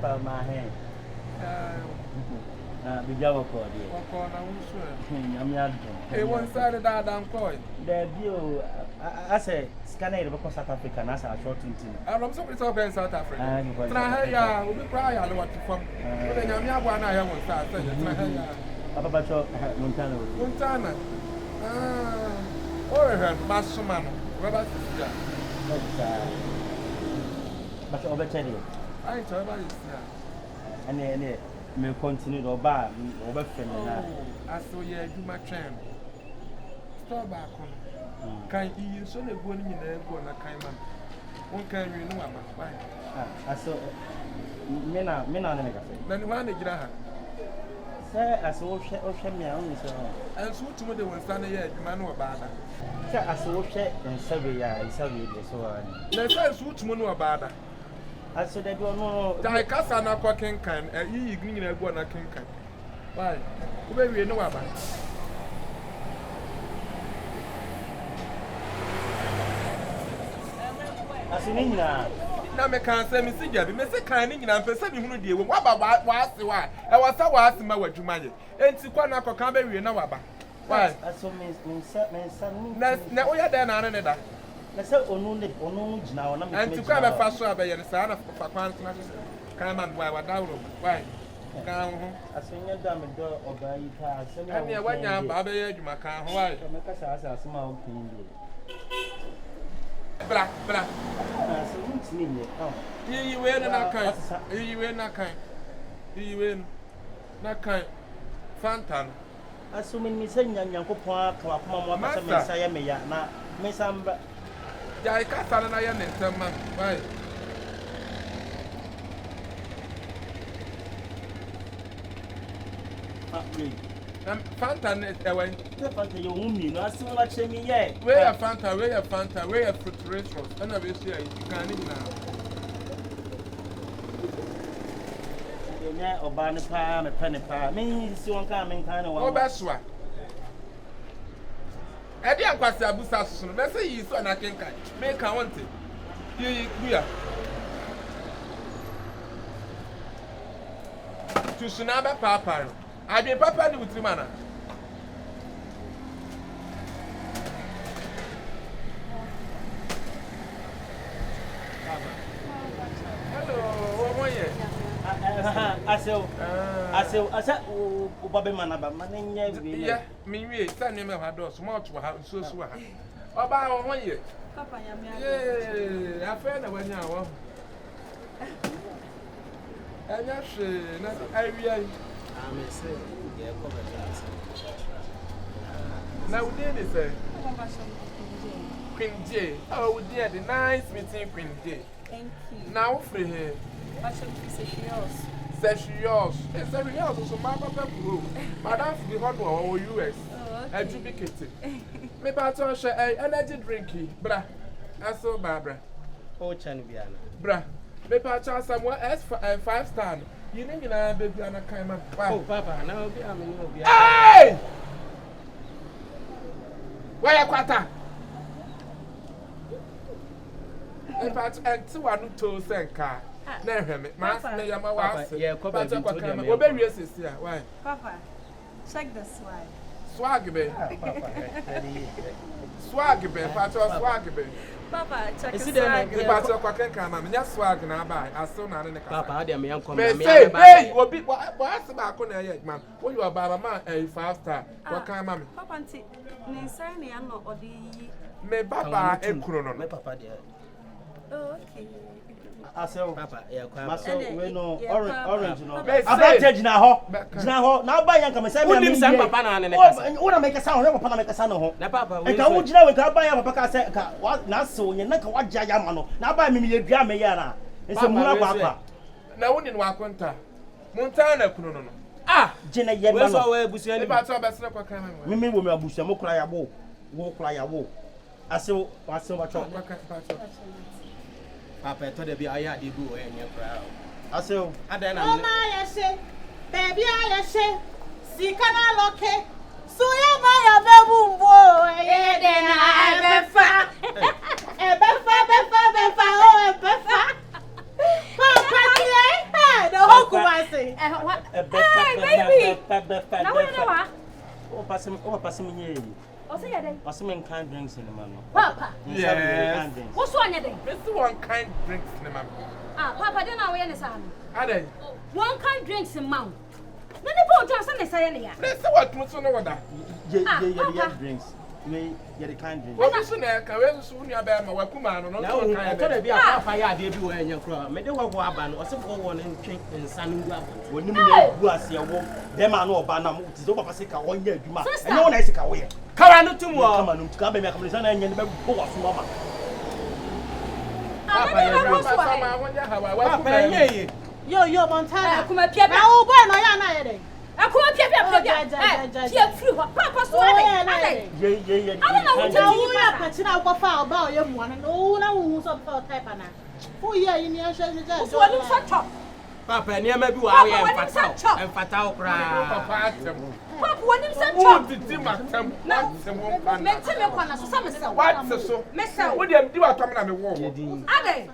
Papa, my hand. The Java called you. I'm not doing. One side that I'm calling. The view, I say, Scandinavia because South Africa, that's our short team. I'm sorry to in South Africa. And I will be crying. I don't want to come. But then I'm not one I have one side. Papa, Montana. Montana. Or Massuman. Robert. But over 10 years. I tell you, and then may continue to buy over friend. I saw you do my train. Stop back on. Can you so the one in there go on a kind man? One can you know about why? I saw Mena then one get her. Sir, I saw Ocean Young, and so to the one standing here, the man about that. Sir, I saw Ocean and Savia, so let's switch Mono about that. I said, I don't know. I can't say I'm not king can, and you green and go on a king can. Why? Where we know about it. I see Nina. Now, I can't say, Mr. Gabby, Mr. Canning, and person who deal with what about why? I was so asking my what you manage. And to Quana Cocambe, you know about. Why? I saw me, son. Now we are there, another. Let's say, Onu now, and to come a fast by your son of Paquan. Come on, why? I sing your damn door or by your car. Send me a white young Baba, you my car. Why? I small king. Black. You win not kind. You win not kind. You win not kind. Fantan. Assuming me saying young Papa, Mamma, Master, Maya, Miss Amber. I can't tell I am in some man. Why? Fantan is away. You won't mean not so much in me yet. Where a Fanta, where a fruit restaurant. And I will say you can't even now. Or Barney Palm, a penny pie. Means you won't come in kind of one. Oh, that's why. I didn't quite say Abusa soon. Let's say you saw an akinka. Make a want it. You are. To Sunaba Papa. I be Papa with Rimana. Hello, I said, Bobby Manaba, my name, yeah, me, send him a door, small to have so swear. About 1 year. Papa, yeah, I found when you are. And that's I'm a say, yeah, now, we did it, sir. Queen J. Oh, dear, the nice meeting, Queen J. Thank you. Now, for her. I should be serious. Says yours. It's a real, so my papa grew. Madame, the hot one or US. I duplicated. Maybe I told her energy drinky, brah. I saw Barbara. Oh, Chanibiana. Brah. Maybe I told someone else for a 5-star. You know, you know, baby, and I came up. Oh, Papa, now be hey! Why a quarter? In fact, and 2 are not to send car. Never me, Master, your wife. Yeah, Papa, what baby is here? Why? Papa, check the swag. Swag, baby. Swag, baby, swag, baby. Papa, check the swag. Swag now, I saw none in the car. Papa, I am coming. Hey, what be what's about Kona, man? What you are, Baba, a 5-star? What kind, mammy? Papa, Nisani, I'm not or the. Me, Papa, a chrono, me, Papa, dear. Okay. I say, Papa, we know orange. I'm judging now. Now, by young come and say, Papa, and want to make a sound, Papa, make a sound. Papa, and I would know if I buy a Papa, say, what not so, you're not what Jayamano. Now, buy me a Gamayana. It's a Mura Papa. Now, wouldn't walk on time. Montana, ah, Jenna, yes, I was saying about some Mimi will be a walk like a walk. I saw what's so much. Papa told the I had the boo and your crowd. I saw, I don't know. I say, baby, I say, see, can I look it? So, I'm a baboon boy, then I have a Papa, was me. What's some kind drinks in the man? Papa. Yes. What's one day? Mr. One kind drinks in the man. Papa, then I wear the sun. Are they? One kind drinks in mount. Then the boat Johnson is saying, let's see what what's on order. Yeah, drinks. Me, yeah, the kind drinks. What is in there? Can we soon your bear, my Wakuman, or No, I thought it'd be a fire everywhere in your crowd. Maybe what Waban or some one in King and San when you was your woman, them are no banana, which is over Pasica 1 year. And no one is a way. Come on, tomorrow. Come on, come and come and you never go off, Mama. Yo, Montana. Come up here. Oh, boy, no, you're not. I come up here. Here, through Papa, so I don't know what to do. I go far about your one and all I was up for type. Oh, yeah, in your shell. So I look for top. Papa, near maybe I am and fatal cry. Papa, when you said chop, the Tim, not some one. What's so? Mister, what do you do? I'm coming on the wall. Are they?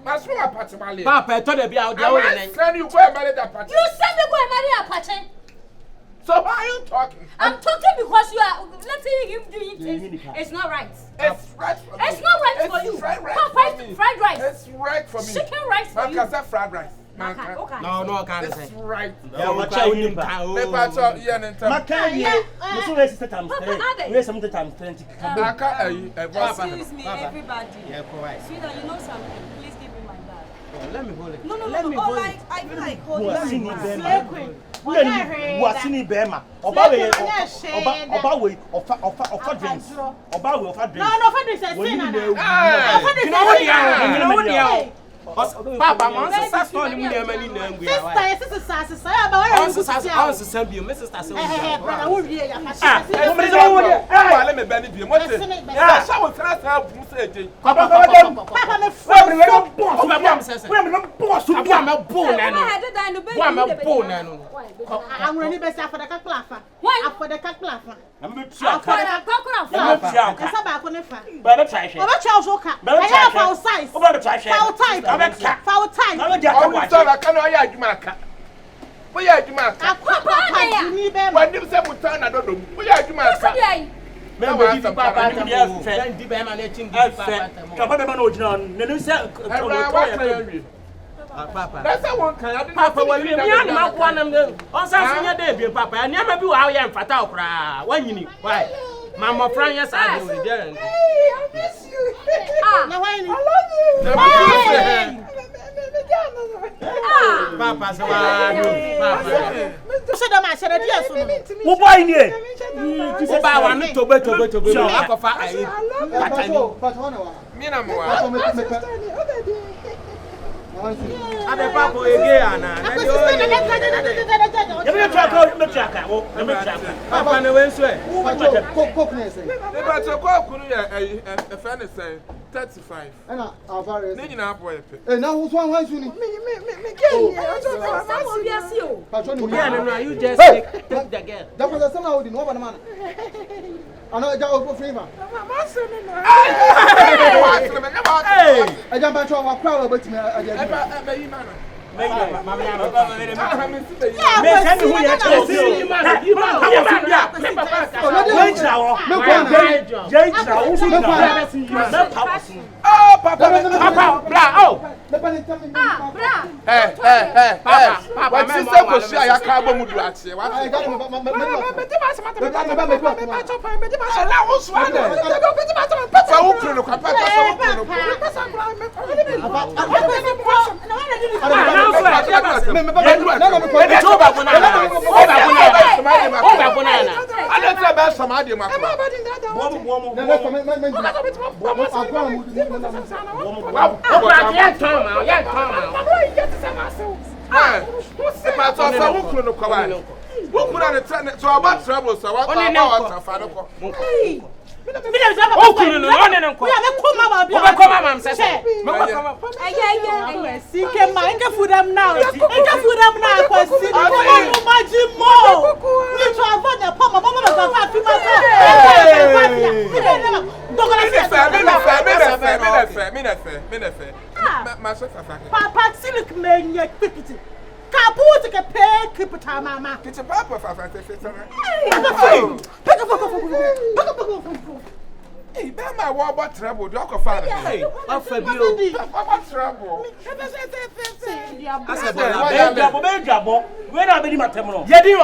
Papa, I thought it'd be out there. You said you were married at Patsy. You said you were married at Patsy. So why are you talking? I'm talking because you are letting him do it. It's not right. It's right for me. It's not right for you. Papa, fried rice. It's right for me. Chicken rice for you. Because that's fried rice. No, I can't say. It's right. Yeah, what child you Excuse me, everybody. Sweetheart, you know something. Please give me my bag. Let me hold it. No. I feel like holding It. What's in Bema? About drinks. Papa, Mrs. Stone, we have many names. I'm really best for the claffer. Why? For the claffer. I'm But foul time. We are Jamaica. When you say Mutana, I don't know. We are Jamaica. That's a one kind of Papa, when you are one of them, on Saturday, baby, Papa, and never be how I am fatal cry. When you need, why? Mamma Fran, yes, I do. Hey, I miss you. I love you. Papa, so Papa. So the man said, yes, who buy me? You buy one to Ada papa again Papa na we so a friend is saying 35. And Alvarez. Nini na boy. Eh na who one suni? Me you just take the girl. That was some how the no man. I know ja go favor. Hey! I jump back to our crowd but me Kaputi ke pe kipita mama. Kitchen papa fa. Hey, that my war about trouble. Do you find it? Hey, what for you? What trouble? I said, "Jabo, when I be my temple." Yedi o.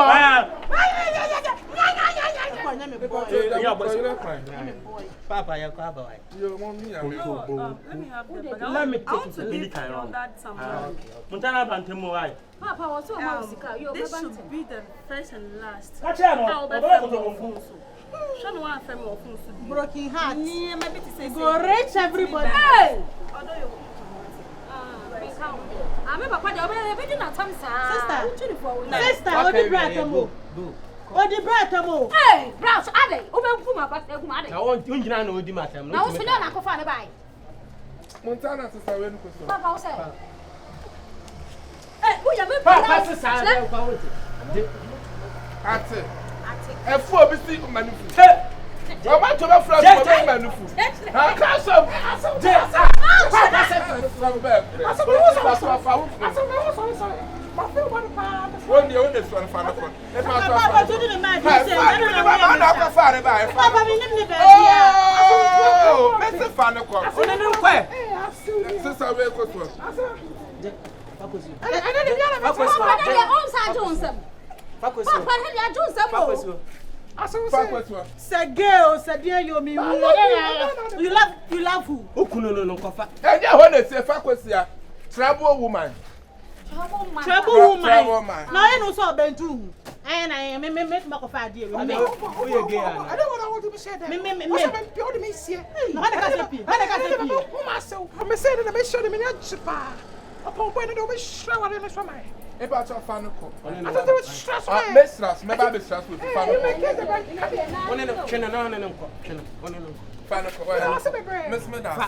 Papa, you come by. You want me? Let me have the Let me I want to take leave it you on that somewhere. Montana Bantemo, why? Papa, what's your this should be the first and last. Catch him. Show me one family of food. Broken heart. Yeah, maybe to say Go reach everybody. Hey! I'm a papa, I'm not Sister, what the bratomo? What the bratomo? Hey, Brass, are they? Open Puma, but they're mad. I want you to know the matter. Now, so you're not going to find a buy. Montana to say, Papa said, hey, we are Papa, sister, that's it. A four big manufu. I want to have friends for manufu. I can't some. When you own this one, Papa, Said girl, said dear you me. You love who? No, coffee. And you want to say, Facosia, trouble woman. Trouble woman. Now I know so Bentu. And I am a make my coffee dear. I don't want to be said. Me. I'm saying that I show them in a upon when it was showered in the summer. About your fan. I thought there was stress. Mistress, maybe I'm stressed with the fan. One in a channel, one in a Miss Madame.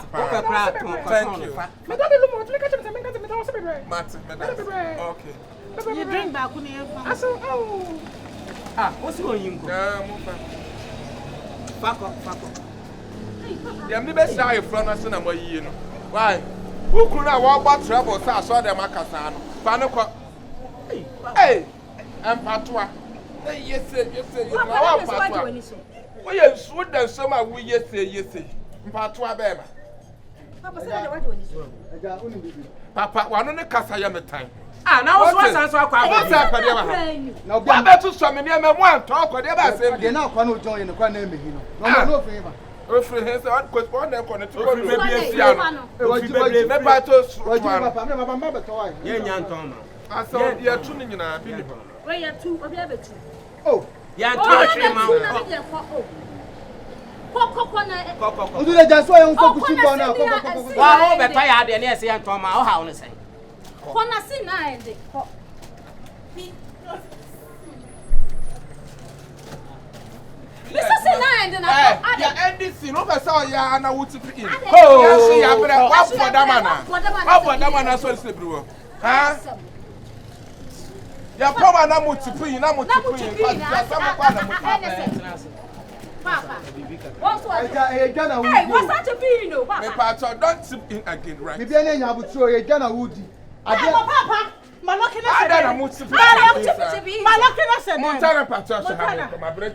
Thank you. Okay. You drink back when you What's going on? Fuck up. Yeah, I'm the best guy from us in a way, you know. Why? Who could I walk about trouble? So I saw them a casano. Panoco. Hey, I'm Patois. Yes, yes. We are sweet and summer. We yes, Patois, baby. Papa, one on the Casayama time. Now what's happening? Now, Baba to some in the one talk or the other. They're not going to join the one name, you know. No favor. Referee has one question. They're going to What I saw you're tuning in a billion. Where you're two, or the other two. Oh, yeah, that's why I'm focusing on now. Wow, but I had an essay and Tom, how honest say. Papa, what's that to be, you know, Papa? Don't tip in again, right? Maybe I have to throw a gun of woody. Papa, Malakina said, I don't know. Malakina said, Montana Patricia, my bread.